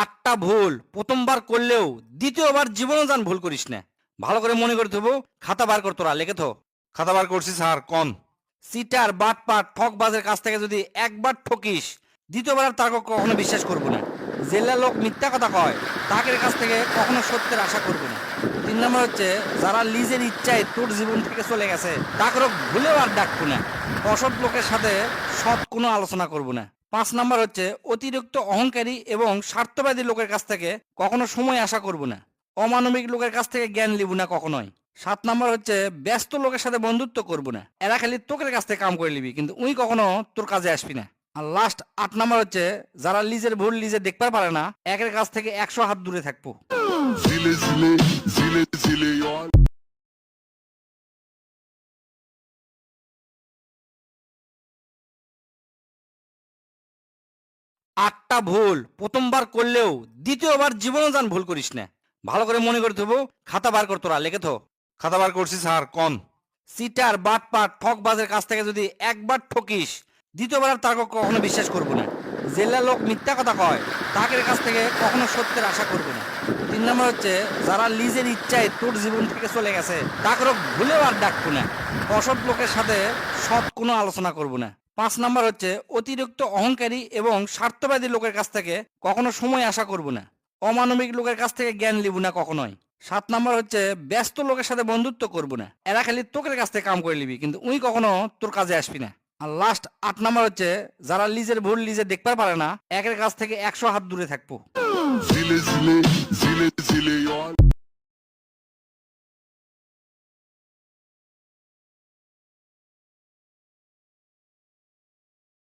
আটটা ভুল প্রথমবার করলেও দ্বিতীয়বার জীবনও জান ভুল করিস না। ভালো করে মনে করতে হবো। খাতা বার কর, তোরা লেখে থো। খাতা বার করছি স্যার, কোন? সিটার বাটপাট ঠকবাজের কাছ থেকে যদি একবার ঠকিস, দ্বিতীয়বার আর তাকে কখনো বিশ্বাস করবো না। জেলা লোক মিথ্যা কথা কয়, তাদের কাছ থেকে কখনো সত্যের আশা করবো না। 3 নম্বর হচ্ছে, যারা নিজের ইচ্ছায় তোর জীবন থেকে চলে গেছে তাকে ভুলেও আর ডাকবো না। অসৎ লোকের সাথে সৎ কোনো আলোচনা করবো না। 5 নম্বর হচ্ছে, অতিরিক্ত অহংকারী এবং স্বার্থবাদী লোকের কাছ থেকে কখনো সময় আশা করবো না। অমানবিক লোকের কাছ থেকে জ্ঞান লিব না কখনোই। 7 নম্বর হচ্ছে, ব্যস্ত লোকের সাথে বন্ধুত্ব করবো না। এরা খালি তোকের কাছ থেকে কাম করে নিবি, কিন্তু উই কখনো তোর কাজে আসবি না। আর লাস্ট 8 নম্বর হচ্ছে, যারা নিজের ভুল নিজে দেখতে পারে না, একের কাছ থেকে 100 হাত দূরে থাকবো। জিলে জিলে জিলে জিলে অল। আটটা ভুল প্রথমবার করলেও দ্বিতীয়বার জীবনও জান ভুল করিস না। ভালো করে মনে করতে হবো। খাতা বার কর, তোরা লেখে থো। খাতা বার করছি স্যার, কোন? সিটার বাটপাট ঠকবাজের কাছ থেকে যদি একবার ঠকিস, দ্বিতীয়বার আর তাকে কখনো বিশ্বাস করবো না। জেলা লোক মিথ্যা কথা কয়, তাদের কাছ থেকে কখনো সত্যের আশা করবো না। 3 নম্বর হচ্ছে, যারা নিজের ইচ্ছায় তোর জীবন থেকে চলে গেছে তাকে ভুলেও আর ডাকবো না। অসৎ লোকের সাথে সৎ কোনো আলোচনা করবো না। 5 নম্বর হচ্ছে, অতিরিক্ত অহংকারী এবং স্বার্থবাদী লোকের কাছ থেকে কখনো সময় আশা করবো না। অমানবিক লোকের কাছ থেকে জ্ঞান লিব না কখনোই। 7 নম্বর হচ্ছে, ব্যস্ত লোকের সাথে বন্ধুত্ব করবো না। এরা খালি তোকের কাছ থেকে কাম করে নিবি, কিন্তু উই কখনো তোর কাজে আসবি না। আর লাস্ট 8 নম্বর হচ্ছে, যারা নিজের ভুল নিজে দেখতে পারে না, একের কাছ থেকে 100 হাত দূরে থাকবো। জিলে জিলে জিলে জিলে অল।